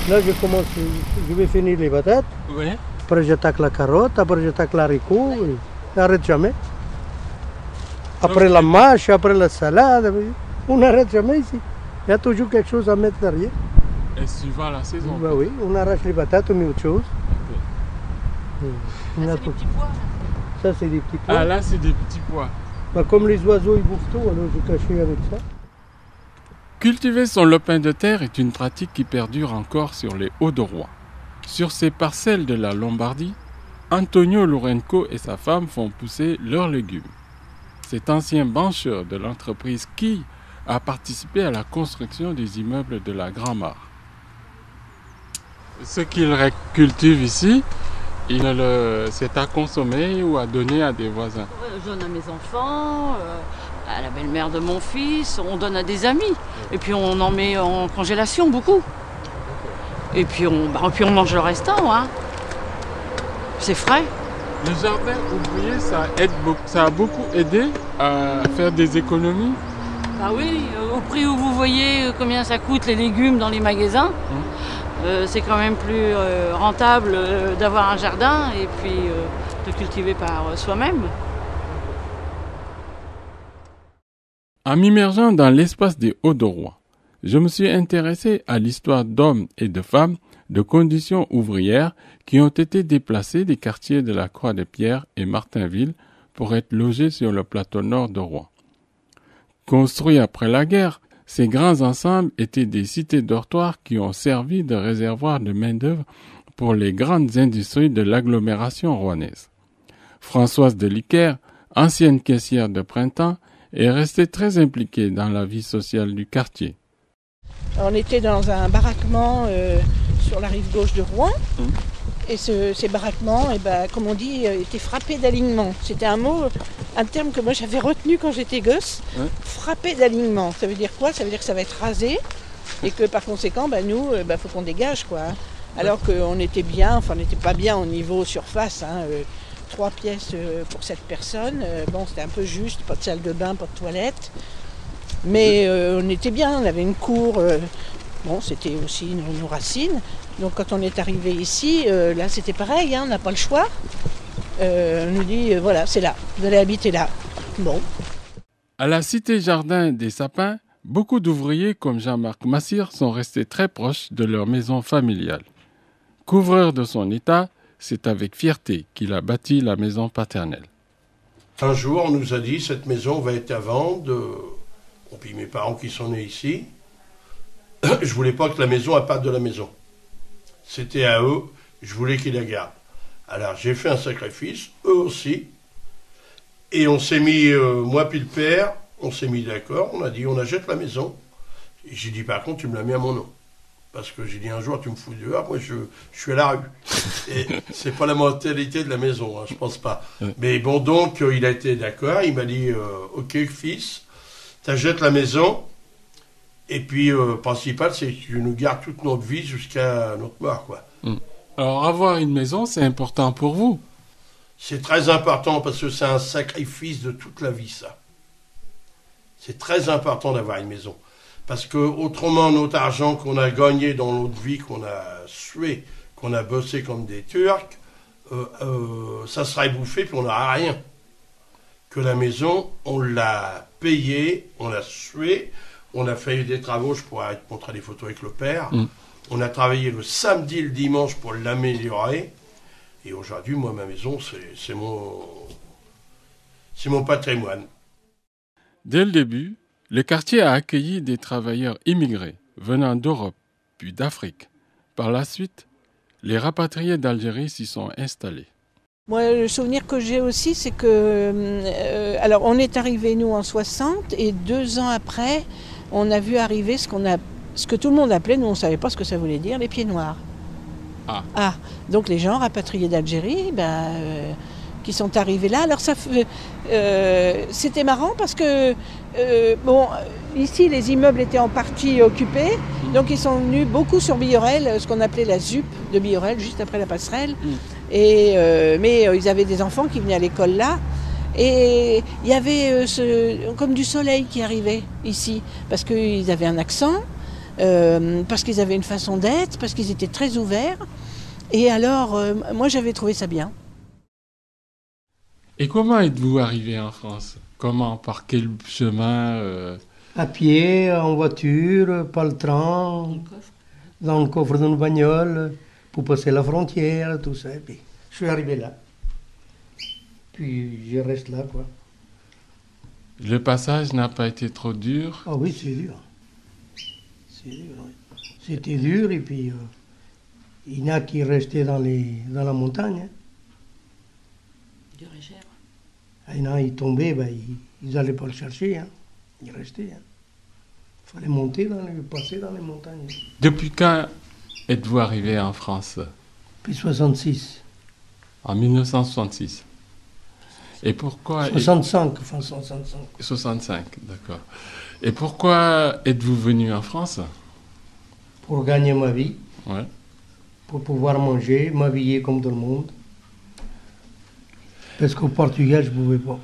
Là, je vais finir les patates. Oui. Après, j'attaque la carotte. Après, j'attaque l'haricot. N'arrête jamais. Après la mâche, après la salade. On n'arrête jamais ici. Il y a toujours quelque chose à mettre derrière. Et suivant la saison. Bah oui, on arrache les patates, on met autre chose. Là, c'est des petits pois. Ça, c'est des petits pois. Ah là, c'est des petits pois. Bah, comme les oiseaux, ils bouffent tout, alors je cachais avec ça. Cultiver son lopin de terre est une pratique qui perdure encore sur les Hauts-de-Roy. Sur ces parcelles de la Lombardie, Antonio Lourenco et sa femme font pousser leurs légumes. Cet ancien bancheur de l'entreprise qui a participé à la construction des immeubles de la Grand-Mare. Ce qu'il cultive ici, c'est à consommer ou à donner à des voisins. Je donne à mes enfants, à la belle-mère de mon fils, on donne à des amis. Et puis on en met en congélation beaucoup. Et puis on mange le restant. Hein. C'est frais. Le jardin ouvrier, ça a beaucoup aidé à faire des économies. Ah oui, au prix où vous voyez combien ça coûte les légumes dans les magasins, c'est quand même plus rentable d'avoir un jardin et puis de cultiver par soi-même. En m'immergeant dans l'espace des Hauts-de-Roy, je me suis intéressé à l'histoire d'hommes et de femmes de conditions ouvrières qui ont été déplacés des quartiers de la Croix-des-Pierres et Martinville pour être logés sur le plateau nord de Rouen. Construits après la guerre, ces grands ensembles étaient des cités dortoirs qui ont servi de réservoir de main-d'œuvre pour les grandes industries de l'agglomération rouennaise. Françoise Deliquer, ancienne caissière de Printemps, est restée très impliquée dans la vie sociale du quartier. On était dans un baraquement sur la rive gauche de Rouen. Et ces baraquements, comme on dit, étaient frappés d'alignement. C'était un terme que moi j'avais retenu quand j'étais gosse. Frappé d'alignement. Ça veut dire quoi? Ça veut dire que ça va être rasé et que par conséquent, nous, faut qu'on dégage, quoi. Alors qu'on était bien, enfin on n'était pas bien au niveau surface. 3 pièces pour 7 personnes. C'était un peu juste, pas de salle de bain, pas de toilette. Mais on était bien, on avait une cour. C'était aussi nos racines. Donc quand on est arrivé ici, là c'était pareil, on n'a pas le choix. On nous dit, voilà, c'est là, vous allez habiter là. Bon. À la cité Jardin des Sapins, beaucoup d'ouvriers comme Jean-Marc Massire sont restés très proches de leur maison familiale. Couvreur de son état, c'est avec fierté qu'il a bâti la maison paternelle. Un jour, on nous a dit, cette maison va être à vendre. Puis mes parents qui sont nés ici, je voulais pas que la maison parte de la maison. C'était à eux, je voulais qu'ils la gardent. Alors j'ai fait un sacrifice, eux aussi, et on s'est mis, moi puis le père, on s'est mis d'accord, on a dit on achète la maison. Et j'ai dit par contre tu me la mets à mon nom. Parce que j'ai dit un jour tu me fous dehors, moi je suis à la rue. Et c'est pas la mentalité de la maison, je pense pas. Mais bon donc il a été d'accord, il m'a dit ok fils, t'achètes la maison. Et puis, le principal, c'est que tu nous gardes toute notre vie jusqu'à notre mort, quoi. Alors, avoir une maison, c'est important pour vous? C'est très important parce que c'est un sacrifice de toute la vie, ça. C'est très important d'avoir une maison. Parce que, autrement, notre argent qu'on a gagné dans notre vie, qu'on a sué, qu'on a bossé comme des Turcs, ça sera bouffé puis on n'aura rien. Que la maison, on l'a payée, on l'a sué. On a fait des travaux, je pourrais te montrer des photos avec le père. On a travaillé le samedi et le dimanche pour l'améliorer. Et aujourd'hui, moi, ma maison, c'est mon patrimoine. Dès le début, le quartier a accueilli des travailleurs immigrés venant d'Europe, puis d'Afrique. Par la suite, les rapatriés d'Algérie s'y sont installés. Moi, le souvenir que j'ai aussi, c'est que... alors, on est arrivés, nous, en 60, et 2 ans après, on a vu arriver ce que tout le monde appelait, nous on ne savait pas ce que ça voulait dire, les pieds noirs. Donc les gens rapatriés d'Algérie, qui sont arrivés là. Alors c'était marrant parce que, ici les immeubles étaient en partie occupés, donc ils sont venus beaucoup sur Billorel, ce qu'on appelait la ZUP de Billorel, juste après la passerelle. Mais ils avaient des enfants qui venaient à l'école là. Et il y avait comme du soleil qui arrivait ici, parce qu'ils avaient un accent, parce qu'ils avaient une façon d'être, parce qu'ils étaient très ouverts. Et alors, moi j'avais trouvé ça bien. Et comment êtes-vous arrivé en France? Comment? Par quel chemin À pied, en voiture, par le train, dans le coffre d'une bagnole, pour passer la frontière, tout ça. Et puis, je suis arrivé là. Puis, je reste là, quoi. Le passage n'a pas été trop dur? Ah oui, c'est dur. C'est dur, oui. C'était dur, et puis, il y en a qui restaient dans la montagne. Hein. Dur et cher. Il y en a, ils tombaient, ben, ils n'allaient pas le chercher. Hein. Ils restaient. Hein. Il fallait monter, passer dans les montagnes. Depuis quand êtes-vous arrivé en France? Puis 66. En 1966. Et pourquoi... 65, enfin 65. 65, d'accord. Et pourquoi êtes-vous venu en France? Pour gagner ma vie, Ouais. pour pouvoir manger, m'habiller comme tout le monde. Parce qu'au Portugal, je ne pouvais pas.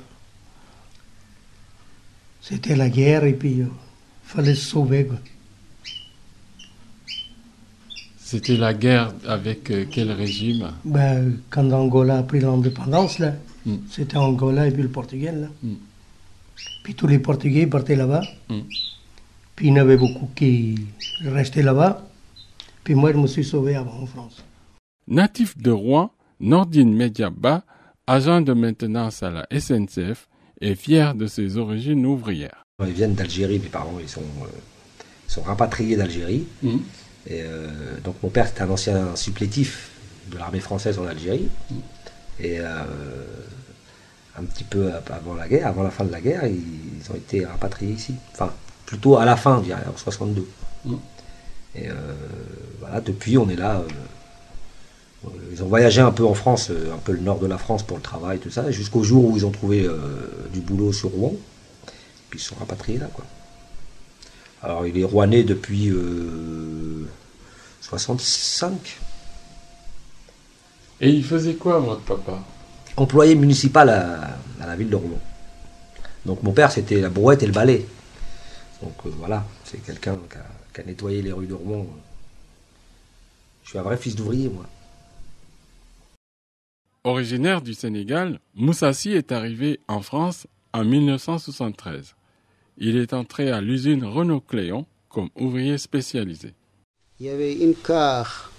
C'était la guerre et puis il fallait se sauver. Quoi. C'était la guerre avec quel régime? Ben, quand Angola a pris l'indépendance, là, Mm. c'était Angola et puis le Portugal. Là. Mm. Puis tous les Portugais partaient là-bas. Mm. Puis il y en avait beaucoup qui restaient là-bas. Puis moi, je me suis sauvé avant en France. Natif de Rouen, Nordine Mediaba, agent de maintenance à la SNCF, est fier de ses origines ouvrières. Ils viennent d'Algérie, mes parents, ils sont rapatriés d'Algérie. Mm. Et donc mon père c'était un ancien supplétif de l'armée française en Algérie. Et un petit peu avant la fin de la guerre, ils ont été rapatriés ici. Enfin, plutôt à la fin, je dirais, en 62. Mm. Et voilà, depuis on est là. Ils ont voyagé un peu en France, un peu le nord de la France pour le travail, tout ça, jusqu'au jour où ils ont trouvé du boulot sur Rouen. Puis ils sont rapatriés là, quoi. Alors il est rouennais depuis 65. Et il faisait quoi, votre papa? Employé municipal à la ville de Rouen. Donc mon père c'était la brouette et le balai. Donc voilà, c'est quelqu'un qui a nettoyé les rues de Rouen. Je suis un vrai fils d'ouvrier, moi. Originaire du Sénégal, Moussassi est arrivé en France en 1973. Il est entré à l'usine Renault-Cléon comme ouvrier spécialisé. Il y avait une car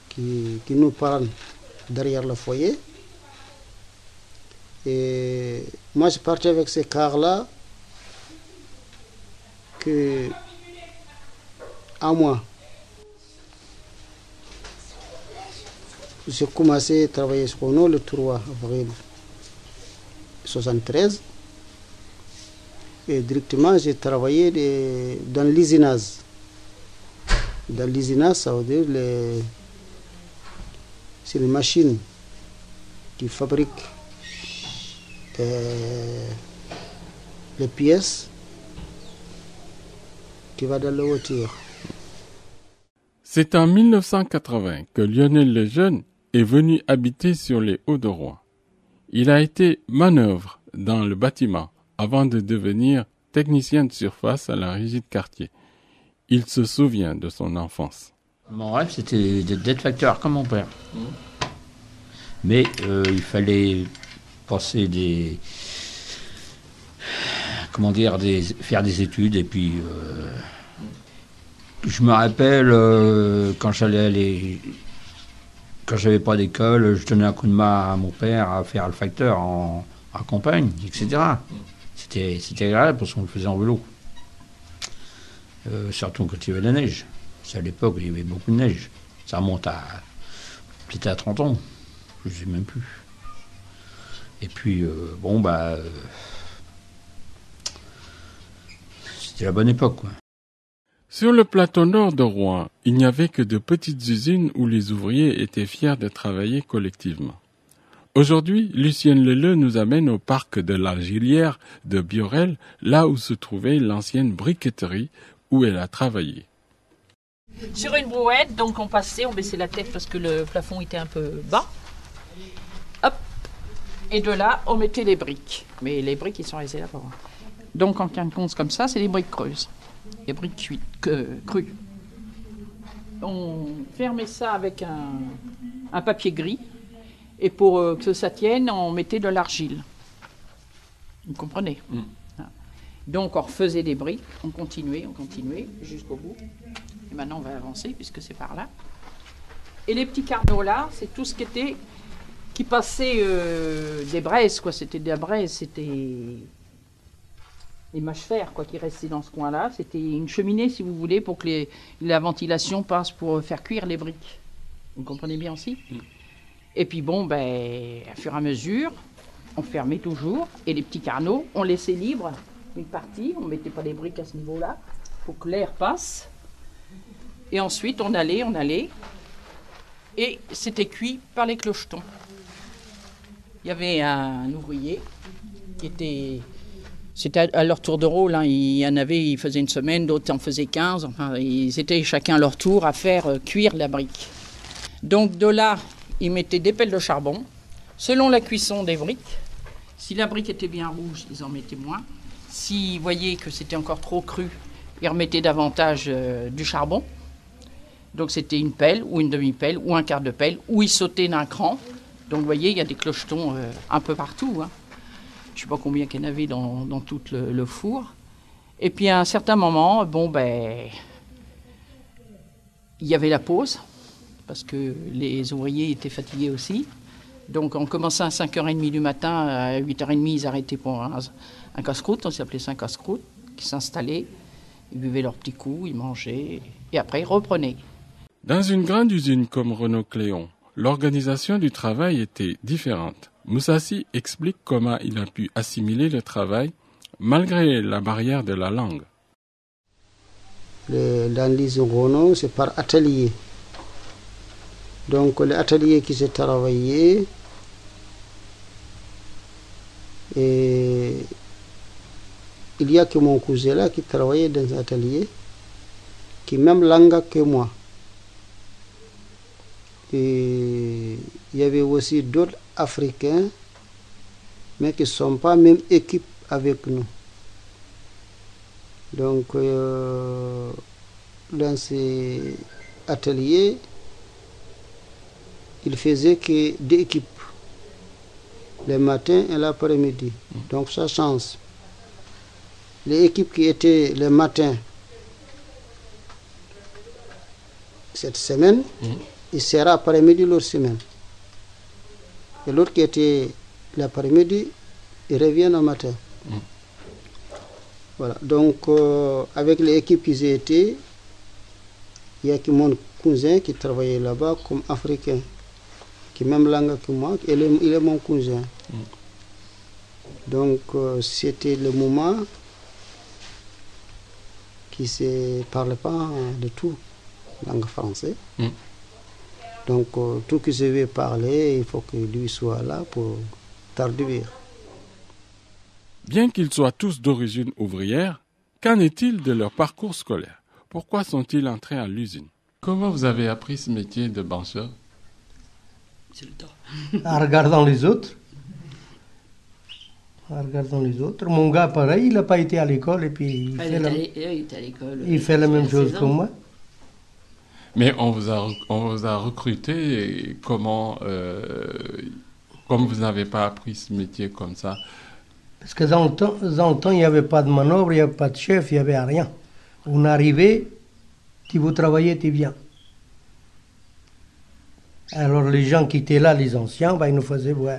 qui nous parle derrière le foyer. Et moi, je partais avec ces cars-là à moi. J'ai commencé à travailler sur Renault le 3 avril 1973. Et directement, j'ai travaillé dans l'usinage. Dans l'usinage, ça veut dire c'est les machines qui fabriquent les pièces qui vont dans la voiture. C'est en 1980 que Lionel Lejeune est venu habiter sur les Hauts-de-Rouen. Il a été manœuvre dans le bâtiment avant de devenir technicien de surface à la régie de quartier. Il se souvient de son enfance. Mon rêve, c'était d'être facteur comme mon père. Mais il fallait passer faire des études. Et puis, je me rappelle, quand j'avais pas d'école, je donnais un coup de main à mon père à faire le facteur en campagne, etc. C'était agréable parce qu'on le faisait en vélo. Surtout quand il y avait de la neige. C'est à l'époque où il y avait beaucoup de neige. Ça remonte peut-être à 30 ans. Je ne sais même plus. Et puis, c'était la bonne époque, quoi. Sur le plateau nord de Rouen, il n'y avait que de petites usines où les ouvriers étaient fiers de travailler collectivement. Aujourd'hui, Lucienne Leleu nous amène au parc de la Gilière de Biorel, là où se trouvait l'ancienne briqueterie où elle a travaillé. Sur une brouette, donc on baissait la tête parce que le plafond était un peu bas. Hop, et de là, on mettait les briques. Mais les briques, ils sont restés là-bas. Donc en fin de compte, comme ça, c'est des briques creuses. les briques crues. On fermait ça avec un papier gris. Et pour que ça tienne, on mettait de l'argile. Vous comprenez? Donc on refaisait des briques, on continuait jusqu'au bout. Et maintenant on va avancer puisque c'est par là. Et les petits carneaux là, c'est tout ce qui passait des braises, quoi. C'était de la braise, c'était les mâches-fer, quoi, qui restaient dans ce coin-là. C'était une cheminée, si vous voulez, pour que la ventilation passe pour faire cuire les briques. Vous comprenez bien aussi? Et puis bon, ben, à fur et à mesure, on fermait toujours. Et les petits carneaux, on laissait libre une partie. On ne mettait pas les briques à ce niveau-là, pour que l'air passe. Et ensuite, on allait. Et c'était cuit par les clochetons. Il y avait un ouvrier qui était... C'était à leur tour de rôle. Hein. Il y en avait, ils faisaient une semaine, d'autres en faisaient 15. Enfin, ils étaient chacun à leur tour à faire cuire la brique. Donc de là, ils mettaient des pelles de charbon, selon la cuisson des briques. Si la brique était bien rouge, ils en mettaient moins. S'ils voyaient que c'était encore trop cru, ils remettaient davantage du charbon. Donc c'était une pelle, ou une demi-pelle, ou un quart de pelle, ou ils sautaient d'un cran. Donc vous voyez, il y a des clochetons un peu partout. Hein. Je ne sais pas combien qu'il y en avait dans tout le four. Et puis à un certain moment, bon ben, il y avait la pause, parce que les ouvriers étaient fatigués aussi. Donc on commençait à 5h30 du matin, à 8h30 ils arrêtaient pour un casse-croûte, on s'appelait ça un casse-croûte, qui s'installait, ils buvaient leurs petits coups, ils mangeaient, et après ils reprenaient. Dans une grande usine comme Renault-Cléon, l'organisation du travail était différente. Moussassi explique comment il a pu assimiler le travail malgré la barrière de la langue. Dans l'usine Renault, c'est par atelier. Donc l'atelier qui s'est travaillé, et il y a que mon cousin là qui travaillait dans un atelier, qui même langue que moi. Et il y avait aussi d'autres Africains, mais qui ne sont pas même équipe avec nous. Donc dans ces ateliers, il faisait que deux équipes, le matin et l'après-midi. Donc ça change. Les équipes qui étaient le matin cette semaine, il sera après-midi l'autre semaine. Et l'autre qui était l'après-midi, il revient au matin. Voilà. Donc avec les équipes qui étaient, il y a que mon cousin qui travaillait là-bas comme africain, qui est même langue que moi, il est mon cousin. Donc c'était le moment qui ne parle pas de tout, langue française. Donc tout que je vais parler, il faut que lui soit là pour traduire. Bien qu'ils soient tous d'origine ouvrière, qu'en est-il de leur parcours scolaire? Pourquoi sont-ils entrés à l'usine? Comment vous avez appris ce métier de bancheur? C'est le temps. En regardant les autres. Mon gars, pareil, il n'a pas été à l'école et puis il fait la même chose que moi. Mais on vous a recruté et comment, comme vous n'avez pas appris ce métier comme ça? Parce que dans le temps, il n'y avait pas de manœuvre, il n'y avait pas de chef, il n'y avait rien. On arrivait, si vous travaillez, tu viens. Alors les gens qui étaient là, les anciens, ben, ils nous faisaient voir.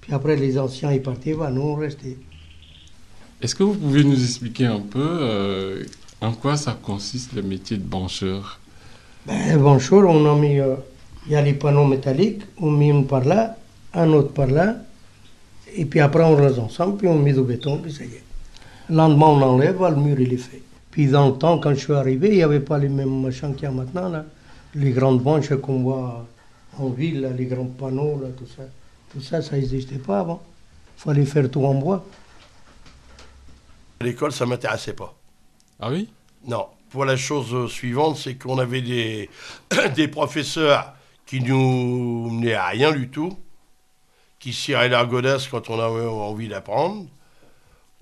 Puis après, les anciens, ils partaient, ben, nous, on restait. Est-ce que vous pouvez nous expliquer un peu en quoi ça consiste le métier de bancheur? Ben, bancheur, on a mis, il y a les panneaux métalliques, on met une par là, un autre par là, et puis après on rase ensemble, puis on met du béton, puis ça y est. Le lendemain, on enlève, le mur, il est fait. Puis dans le temps, quand je suis arrivé, il n'y avait pas les mêmes machins qu'il y a maintenant, là. Les grandes branches qu'on voit en ville, là, les grands panneaux, là, tout ça, ça n'existait pas avant. Il fallait faire tout en bois. À l'école, ça ne m'intéressait pas. Ah oui? Non. Pour la chose suivante, c'est qu'on avait des professeurs qui nous menaient à rien du tout, qui ciraient la godasse quand on avait envie d'apprendre,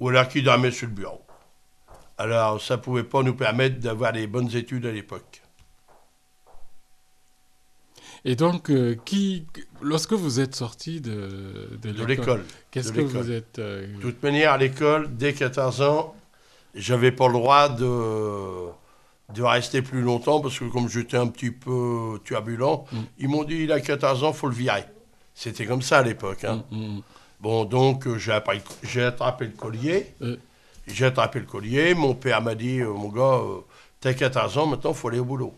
ou alors qui dormaient sur le bureau. Alors, ça ne pouvait pas nous permettre d'avoir les bonnes études à l'époque. Et donc, lorsque vous êtes sorti de l'école, qu'est-ce que vous êtes... De toute manière, à l'école, dès 14 ans, j'avais pas le droit de rester plus longtemps, parce que comme j'étais un petit peu turbulent, ils m'ont dit, il a 14 ans, il faut le virer. C'était comme ça à l'époque. Hein. Bon, donc, j'ai attrapé le collier. J'ai attrapé le collier. Mon père m'a dit, mon gars, t'as 14 ans, maintenant, il faut aller au boulot.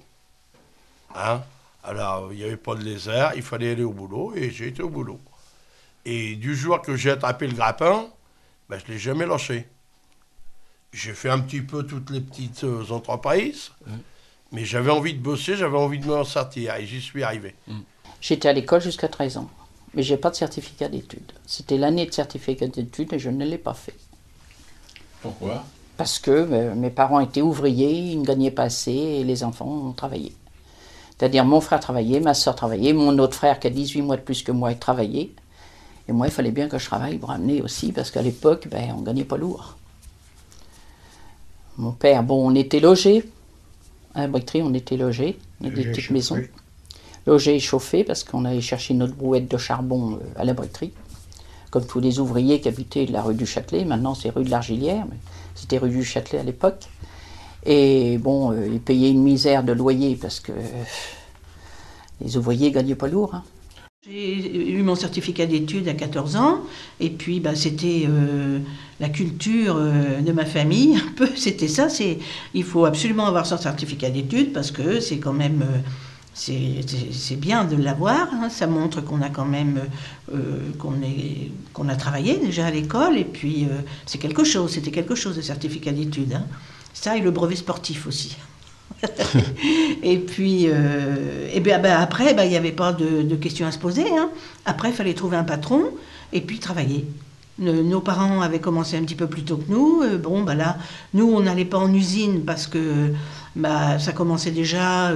Hein? Alors, il n'y avait pas de lézard, il fallait aller au boulot, et j'ai été au boulot. Et du jour que j'ai attrapé le grappin, ben, je ne l'ai jamais lâché. J'ai fait un petit peu toutes les petites entreprises, mais j'avais envie de bosser, j'avais envie de m'en sortir, et j'y suis arrivé. J'étais à l'école jusqu'à 13 ans, mais je n'ai pas de certificat d'études. C'était l'année de certificat d'études et je ne l'ai pas fait. Pourquoi? Parce que mes parents étaient ouvriers, ils ne gagnaient pas assez et les enfants ont travaillé. C'est-à-dire mon frère travaillait, ma soeur travaillait, mon autre frère qui a 18 mois de plus que moi travaillait. Et moi, il fallait bien que je travaille pour amener aussi, parce qu'à l'époque, on ne gagnait pas lourd. Mon père, on était logés. À la bricterie, on était logés. On avait des petites maisons. Logés et chauffés, parce qu'on allait chercher notre brouette de charbon à la bricterie. Comme tous les ouvriers qui habitaient la rue du Châtelet. Maintenant, c'est rue de l'Argilière, mais c'était rue du Châtelet à l'époque. Et ils payaient une misère de loyer, parce que les ouvriers ne gagnaient pas lourd. Hein. J'ai eu mon certificat d'études à 14 ans, et puis c'était la culture de ma famille, un peu, c'était ça, il faut absolument avoir son certificat d'études, parce que c'est quand même, c'est bien de l'avoir, hein, ça montre qu'on a quand même, qu'on a travaillé déjà à l'école, et puis c'était quelque chose, le certificat d'études. Hein. Ça et le brevet sportif aussi. Et puis, après, il n'y avait pas de questions à se poser. Hein. Après, il fallait trouver un patron et puis travailler. Nos parents avaient commencé un petit peu plus tôt que nous. Là, nous, on n'allait pas en usine parce que ça commençait déjà...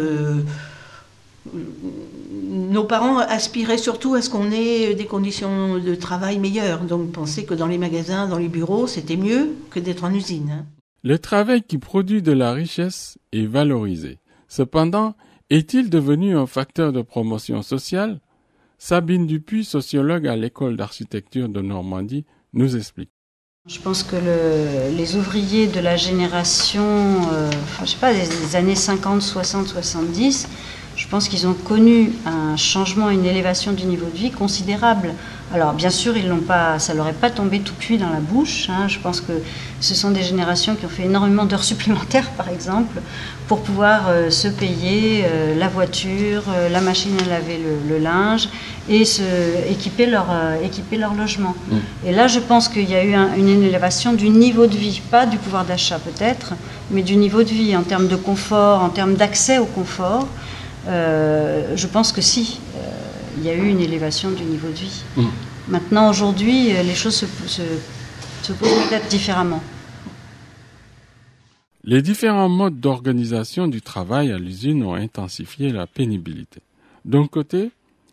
nos parents aspiraient surtout à ce qu'on ait des conditions de travail meilleures. Donc, pensaient que dans les magasins, dans les bureaux, c'était mieux que d'être en usine. Hein. Le travail qui produit de la richesse est valorisé. Cependant, est-il devenu un facteur de promotion sociale? Sabine Dupuis, sociologue à l'école d'architecture de Normandie, nous explique. Je pense que les ouvriers de la génération, des années 50, 60, 70, je pense qu'ils ont connu un changement, une élévation du niveau de vie considérable. Alors bien sûr, ça leur est pas tombé tout cuit dans la bouche. Hein. Je pense que ce sont des générations qui ont fait énormément d'heures supplémentaires, par exemple, pour pouvoir se payer la voiture, la machine à laver le linge et équiper leur logement. Et là, je pense qu'il y a eu une élévation du niveau de vie, pas du pouvoir d'achat peut-être, mais du niveau de vie en termes de confort, en termes d'accès au confort. Je pense que si, il y a eu une élévation du niveau de vie. Maintenant, aujourd'hui, les choses se posent peut-être différemment. Les différents modes d'organisation du travail à l'usine ont intensifié la pénibilité. D'un côté,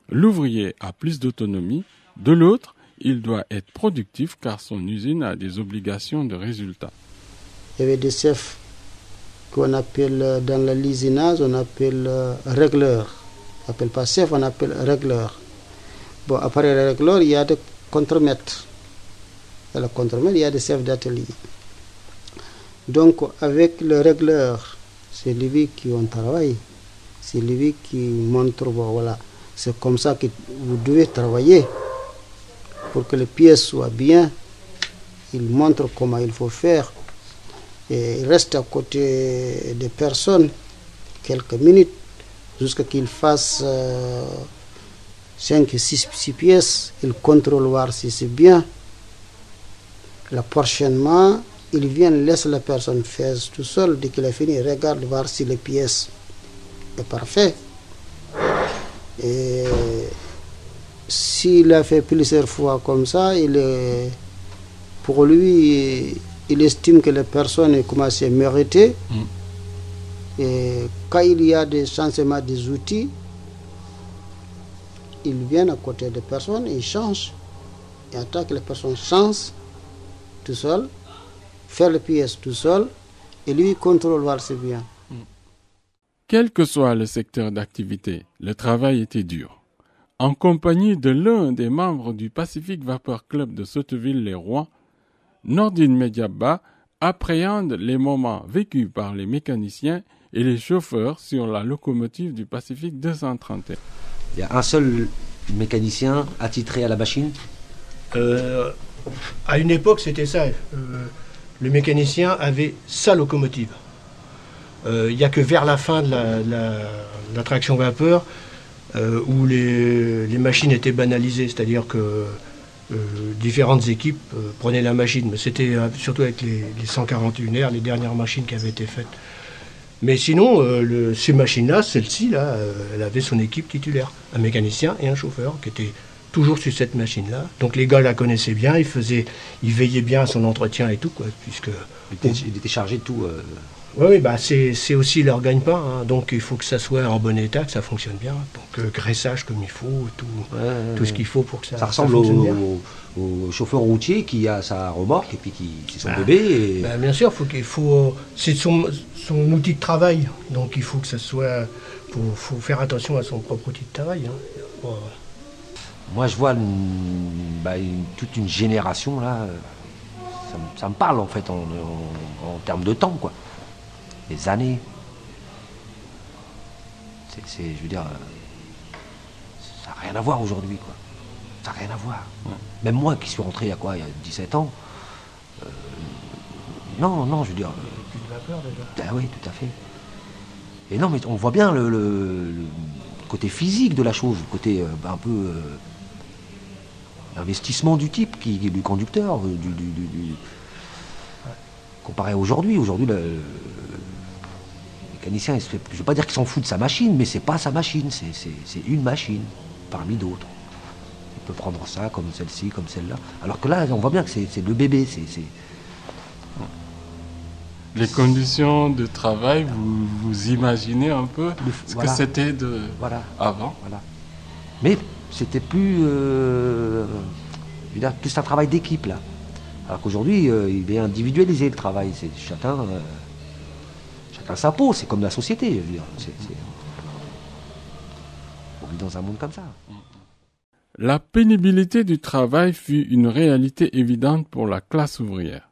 l'ouvrier a plus d'autonomie, de l'autre, il doit être productif car son usine a des obligations de résultat. Il y avait des chefs qu'on appelle dans l'usinage, on appelle régleur. On n'appelle pas chef, on appelle régleur. Bon, après le régleur, il y a des contremaîtres. Dans le contremaître, il y a des chefs d'atelier. Donc, avec le régleur, c'est lui qui on travaille. C'est lui qui montre, voilà, c'est comme ça que vous devez travailler. Pour que les pièces soient bien, il montre comment il faut faire. Et il reste à côté des personnes quelques minutes jusqu'à qu'il fasse 5 ou 6 pièces. Il contrôle voir si c'est bien. Là, prochainement, il vient, laisse la personne faire tout seul. Dès qu'il a fini, il regarde voir si les pièces sont parfaites. Et s'il a fait plusieurs fois comme ça, pour lui, il estime que les personnes commencent à mériter. Et quand il y a des changements des outils, il vient à côté des personnes, il change. Il attend que les personnes changent tout seul, faire les pièces tout seul, et lui contrôle voir c'est bien. Quel que soit le secteur d'activité, le travail était dur. En compagnie de l'un des membres du Pacific Vapor Club de Sotteville-les-Rois, Nordine Mediaba appréhende les moments vécus par les mécaniciens et les chauffeurs sur la locomotive du Pacific 231. Il y a un seul mécanicien attitré à la machine. À une époque, c'était ça. Le mécanicien avait sa locomotive. Il n'y a que vers la fin de la traction vapeur où les machines étaient banalisées, c'est-à-dire que différentes équipes prenaient la machine. Mais c'était surtout avec les 141R, les dernières machines qui avaient été faites. Mais sinon, ces machines-là, celle-ci, là, elle avait son équipe titulaire, un mécanicien et un chauffeur qui étaient toujours sur cette machine-là. Donc les gars la connaissaient bien, ils veillaient bien à son entretien et tout, quoi, puisque... Il était chargé de tout. Oui, bah c'est aussi leur gagne-pain, hein. Donc il faut que ça soit en bon état, que ça fonctionne bien, donc graissage comme il faut, tout ce qu'il faut pour que ça ressemble fonctionne bien. Au chauffeur routier qui a sa remorque et puis c'est son bébé. Et... bien sûr, c'est son outil de travail, donc il faut que ça soit... faut faire attention à son propre outil de travail, hein. Moi, je vois toute une génération, là, ça me parle, en fait, en termes de temps, quoi. Les années. Je veux dire, ça n'a rien à voir aujourd'hui, quoi. Ça n'a rien à voir. Ouais. Même moi, qui suis rentré il y a 17 ans, non, je veux dire... Plus de vapeur, déjà. Ah oui, tout à fait. Et non, mais on voit bien le côté physique de la chose, le côté un peu... investissement du type, du conducteur, comparé à aujourd'hui. Aujourd'hui, le mécanicien, je ne veux pas dire qu'il s'en fout de sa machine, mais c'est pas sa machine, c'est une machine parmi d'autres. Il peut prendre ça comme celle-ci, comme celle-là. Alors que là, on voit bien que c'est le bébé. Les conditions de travail, vous imaginez un peu ce que c'était avant. Voilà. Mais c'était plus un travail d'équipe, là. Alors qu'aujourd'hui, il est individualisé, le travail. C'est chacun sa peau, c'est comme la société. Je veux dire. On vit dans un monde comme ça. La pénibilité du travail fut une réalité évidente pour la classe ouvrière.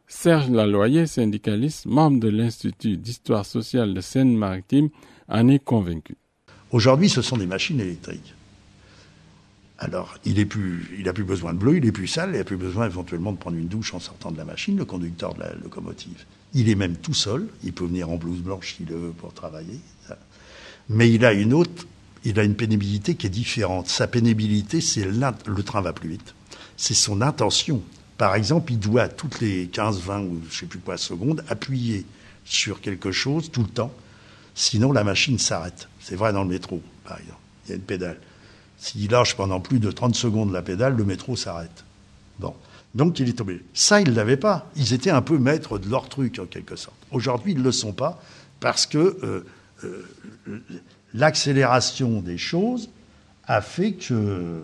Serge Laloyer, syndicaliste, membre de l'Institut d'histoire sociale de Seine-Maritime, en est convaincu. Aujourd'hui, ce sont des machines électriques. Alors, il n'a plus besoin de bleu, il n'est plus sale, il n'a plus besoin éventuellement de prendre une douche en sortant de la machine, le conducteur de la locomotive. Il est même tout seul, il peut venir en blouse blanche s'il le veut pour travailler. Mais il a une pénibilité qui est différente. Sa pénibilité, c'est le train va plus vite. C'est son intention. Par exemple, il doit toutes les 15, 20 ou je ne sais plus quoi secondes appuyer sur quelque chose tout le temps. Sinon, la machine s'arrête. C'est vrai dans le métro, par exemple. Il y a une pédale. S'il lâche pendant plus de 30 secondes la pédale, le métro s'arrête. Bon. Donc, il est tombé. Ça, ils ne l'avaient pas. Ils étaient un peu maîtres de leur truc, en quelque sorte. Aujourd'hui, ils ne le sont pas parce que l'accélération des choses a fait que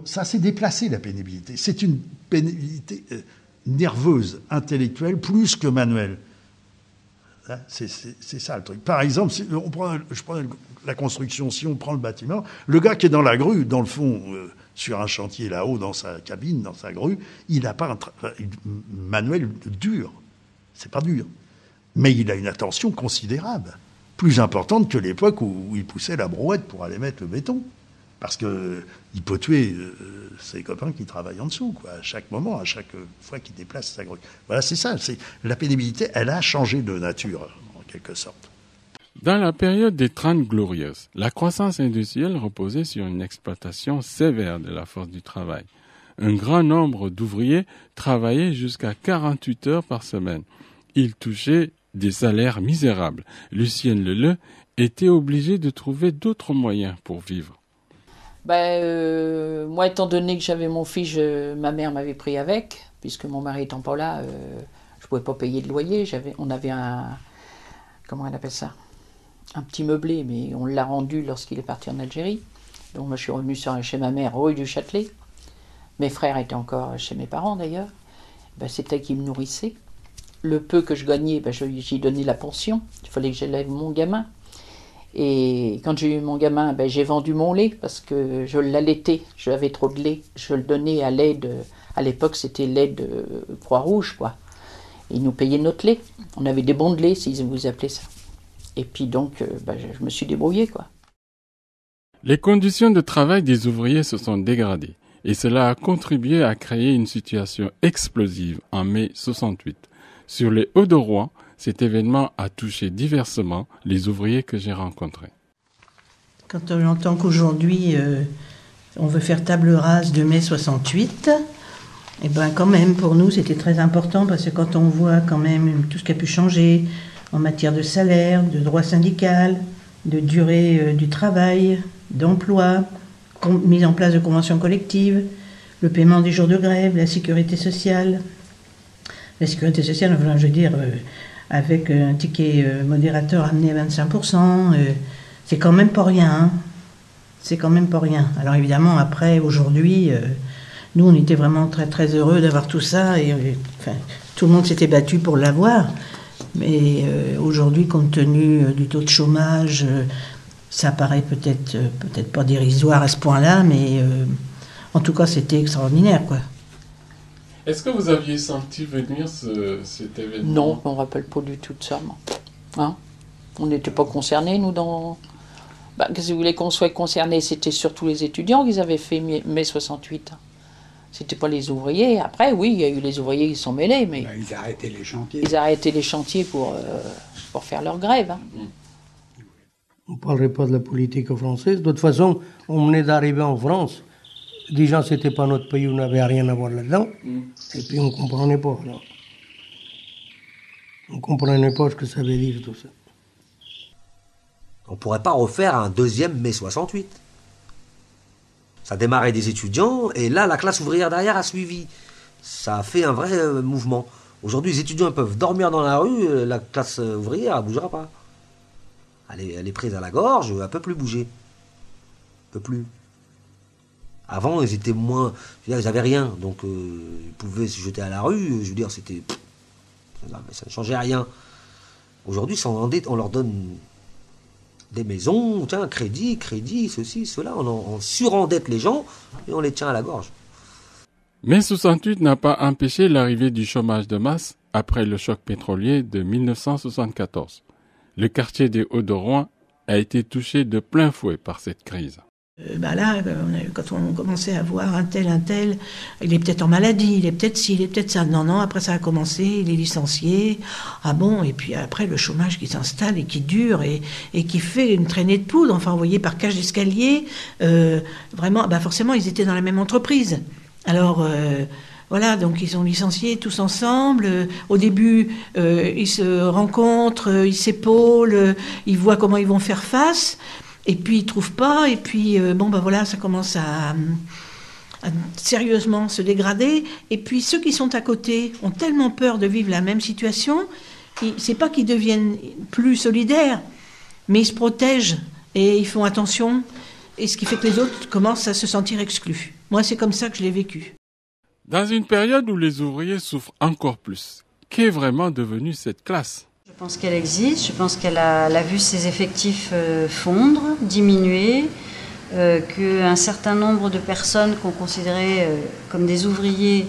ça s'est déplacé, la pénibilité. C'est une pénibilité nerveuse, intellectuelle, plus que manuelle. C'est ça le truc. Par exemple, je prends la construction, si on prend le bâtiment, le gars qui est dans la grue, dans le fond, sur un chantier là-haut, dans sa cabine, dans sa grue, il n'a pas un manuel dur. C'est pas dur. Mais il a une attention considérable, plus importante que l'époque où il poussait la brouette pour aller mettre le béton. Parce qu'il peut tuer ses copains qui travaillent en dessous, quoi, à chaque moment, à chaque fois qu'il déplace sa grue. Voilà, c'est ça. La pénibilité, elle a changé de nature, en quelque sorte. Dans la période des 30 Glorieuses, la croissance industrielle reposait sur une exploitation sévère de la force du travail. Un grand nombre d'ouvriers travaillaient jusqu'à 48 heures par semaine. Ils touchaient des salaires misérables. Lucienne Leleu était obligée de trouver d'autres moyens pour vivre. Moi, étant donné que j'avais mon fils, ma mère m'avait pris avec, puisque mon mari étant pas là, je ne pouvais pas payer de loyer. On avait comment on appelle ça, un petit meublé, mais on l'a rendu lorsqu'il est parti en Algérie. Donc moi, je suis revenue chez ma mère, rue du Châtelet. Mes frères étaient encore chez mes parents, d'ailleurs. C'est elle qui me nourrissait. le peu que je gagnais, ben, j'y donnais la pension. Il fallait que j'élève mon gamin. Et quand j'ai eu mon gamin, ben, j'ai vendu mon lait parce que je l'allaitais. J'avais trop de lait. Je le donnais à l'aide. À l'époque, c'était l'aide de Croix-Rouge, quoi. Ils nous payaient notre lait. On avait des bons de lait, si vous appelez ça. Et puis donc, ben, je me suis débrouillée, quoi. Les conditions de travail des ouvriers se sont dégradées et cela a contribué à créer une situation explosive en mai 68. Sur les Hauts-de-Rouen, cet événement a touché diversement les ouvriers que j'ai rencontrés. Quand on entend qu'aujourd'hui, on veut faire table rase de mai 68, et ben quand même, pour nous, c'était très important parce que quand on voit quand même tout ce qui a pu changer en matière de salaire, de droit syndical, de durée du travail, d'emploi, mise en place de conventions collectives, le paiement des jours de grève, la sécurité sociale. La sécurité sociale, enfin, je veux dire, avec un ticket modérateur amené à 25%, c'est quand même pas rien. Hein. C'est quand même pas rien. Alors évidemment, après, aujourd'hui, nous, on était vraiment très très heureux d'avoir tout ça. Et enfin, tout le monde s'était battu pour l'avoir. Mais aujourd'hui, compte tenu du taux de chômage, ça paraît peut-être pas dérisoire à ce point-là, mais en tout cas, c'était extraordinaire, quoi. Est-ce que vous aviez senti venir cet événement? Non, on ne rappelle pas du tout de ça. Hein, on n'était pas concernés, nous, dans... Bah, qu'est-ce que vous voulez qu'on soit concernés? C'était surtout les étudiants qui avaient fait mai 68. C'était pas les ouvriers. Après, oui, il y a eu les ouvriers qui sont mêlés, mais... Ils arrêtaient les chantiers. Ils arrêtaient les chantiers pour faire leur grève. Hein. On ne parlerait pas de la politique française. De toute façon, on venait d'arriver en France. Déjà, ce n'était pas notre pays, on n'avait rien à voir là-dedans. Et puis, on ne comprenait pas. Alors. On ne comprenait pas ce que ça veut dire, tout ça. On ne pourrait pas refaire un deuxième mai 68. Ça démarrait des étudiants, et là, la classe ouvrière derrière a suivi. Ça a fait un vrai mouvement. Aujourd'hui, les étudiants peuvent dormir dans la rue, la classe ouvrière, elle ne bougera pas. Elle est prise à la gorge, elle ne peut plus bouger. Elle ne peut plus. Avant, ils étaient moins... Je veux dire, ils n'avaient rien, donc ils pouvaient se jeter à la rue. Je veux dire, c'était... Ça ne changeait rien. Aujourd'hui, on leur donne des maisons, tiens, crédit, ceci, cela. On surendette les gens et on les tient à la gorge. Mai 68 n'a pas empêché l'arrivée du chômage de masse après le choc pétrolier de 1974. Le quartier des Hauts-de-Rouen a été touché de plein fouet par cette crise. Là, quand on commençait à voir un tel, il est peut-être en maladie, il est peut-être ci, il est peut-être ça. Non, après ça a commencé, il est licencié. Ah bon, et puis après le chômage qui s'installe et qui dure et qui fait une traînée de poudre. Enfin, vous voyez, par cage d'escalier, vraiment, forcément, ils étaient dans la même entreprise. Alors, voilà, donc ils sont licenciés tous ensemble. Au début, ils se rencontrent, ils s'épaulent, ils voient comment ils vont faire face. Et puis ils ne trouvent pas, et puis voilà, ça commence à sérieusement se dégrader. Et puis ceux qui sont à côté ont tellement peur de vivre la même situation, c'est pas qu'ils deviennent plus solidaires, mais ils se protègent et ils font attention, et ce qui fait que les autres commencent à se sentir exclus. Moi, c'est comme ça que je l'ai vécu. Dans une période où les ouvriers souffrent encore plus, qu'est vraiment devenue cette classe ? Je pense qu'elle existe, je pense qu'elle a vu ses effectifs fondre, diminuer, qu'un certain nombre de personnes qu'on considérait comme des ouvriers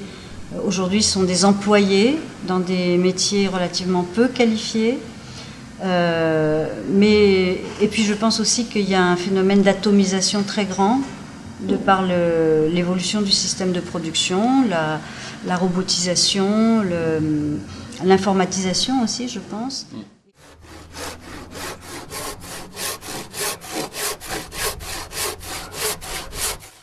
aujourd'hui sont des employés dans des métiers relativement peu qualifiés. Et puis je pense aussi qu'il y a un phénomène d'atomisation très grand de par l'évolution du système de production, la robotisation, l'informatisation aussi, je pense.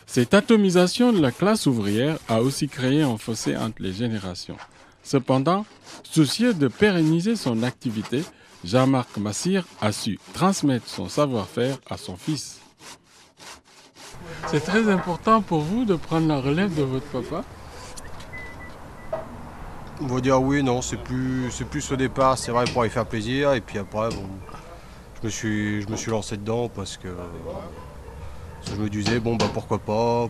Cette atomisation de la classe ouvrière a aussi créé un fossé entre les générations. Cependant, soucieux de pérenniser son activité, Jean-Marc Massire a su transmettre son savoir-faire à son fils. C'est très important pour vous de prendre la relève de votre papa ? On va dire oui, non, c'est plus au départ, c'est vrai, pour lui faire plaisir, et puis après, bon, je me suis lancé dedans parce que je me disais, pourquoi pas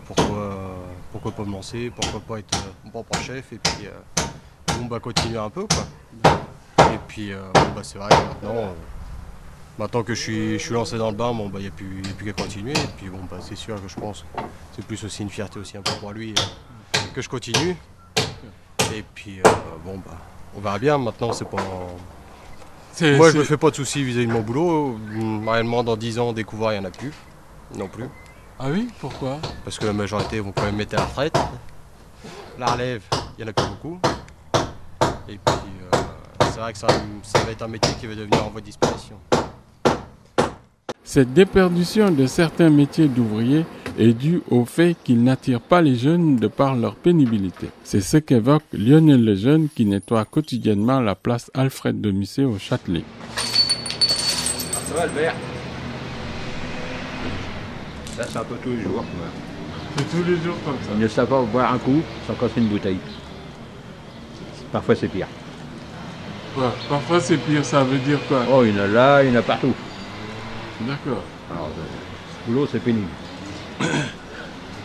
me lancer, pourquoi pas être mon propre chef, et puis bon, bah, continuer un peu, quoi. Et puis, bon, bah, c'est vrai que maintenant que je suis lancé dans le bain, bon, bah, il n'y a plus qu'à continuer. Et puis, bon, bah, c'est sûr que je pense que c'est plus aussi une fierté aussi un peu pour lui que je continue. Et puis, bon, bah, on verra bien. Maintenant, c'est pas... Moi, je me fais pas de soucis vis-à-vis de mon boulot. Réellement, dans 10 ans, découvrir, il n'y en a plus. Non plus. Ah oui, pourquoi? Parce que la majorité vont quand même mettre à la retraite. La relève, il n'y en a plus beaucoup. Et puis, c'est vrai que ça va être un métier qui va devenir en voie de disparition. Cette déperdition de certains métiers d'ouvriers est due au fait qu'ils n'attirent pas les jeunes de par leur pénibilité. C'est ce qu'évoque Lionel Lejeune qui nettoie quotidiennement la place Alfred de Musset au Châtelet. Ça va Albert? Ça c'est un peu tous les jours. Ouais. C'est tous les jours comme ça. Il ne sait pas boire un coup sans casser une bouteille. Parfois c'est pire. Ouais, parfois c'est pire, ça veut dire quoi? Oh, il y en a là, il y en a partout. D'accord. Alors, ce boulot c'est pénible.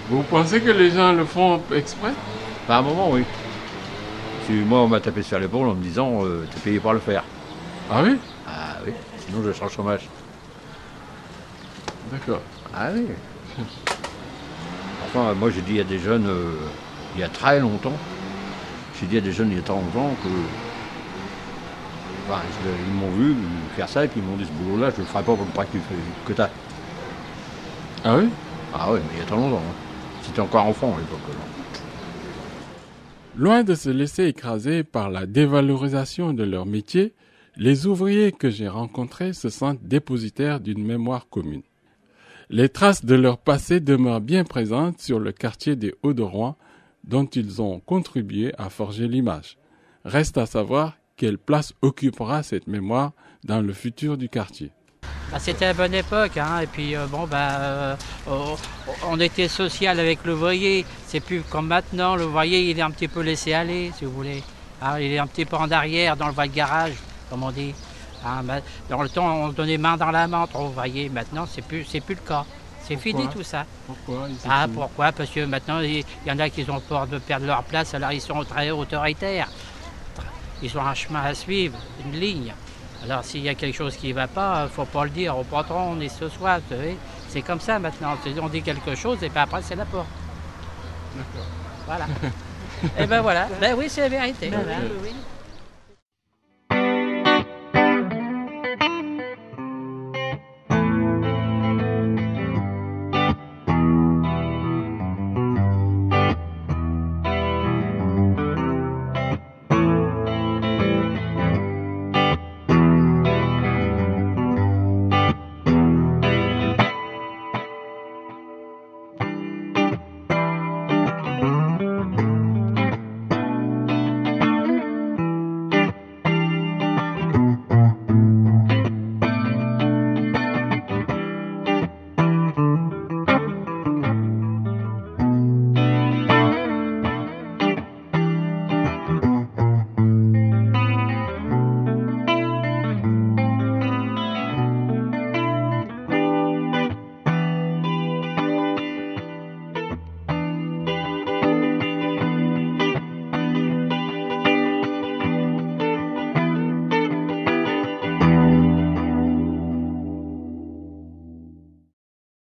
Vous pensez que les gens le font exprès? Par un moment, oui. Moi, on m'a tapé sur l'épaule en me disant t'es payé pour le faire. Ah oui? Ah oui, sinon je serai au chômage. D'accord. Ah oui. Enfin, moi j'ai dit à des jeunes il y a très longtemps, il y a très longtemps que. Enfin, ils m'ont vu faire ça et puis ils m'ont dit ce boulot-là, je le ferai pas pour le prix que tu as. Ah oui? Ah oui, mais il y a très longtemps. Hein. C'était encore enfant à l'époque. Loin de se laisser écraser par la dévalorisation de leur métier, les ouvriers que j'ai rencontrés se sentent dépositaires d'une mémoire commune. Les traces de leur passé demeurent bien présentes sur le quartier des Hauts-de-Rouen, dont ils ont contribué à forger l'image. Reste à savoir quelle place occupera cette mémoire dans le futur du quartier. C'était la bonne époque, hein. Et puis on était social avec l'ouvrier. C'est plus comme maintenant, l'ouvrier il est un petit peu laissé aller, si vous voulez. Hein, il est un petit peu en arrière, dans le voie-garage, comme on dit. Hein, dans le temps, on se donnait main dans la main entre ouvriers. Maintenant, c'est plus le cas. C'est fini tout ça. Pourquoi? Pourquoi? Parce que maintenant, il y en a qui ont peur de perdre leur place, alors ils sont très autoritaires. Ils ont un chemin à suivre, une ligne. Alors s'il y a quelque chose qui ne va pas, il ne faut pas le dire au patron, on est ce soir, vous savez. C'est comme ça maintenant, on dit quelque chose et puis après c'est la porte. D'accord. Voilà. Et ben voilà, ben oui c'est la vérité. Okay. Oui.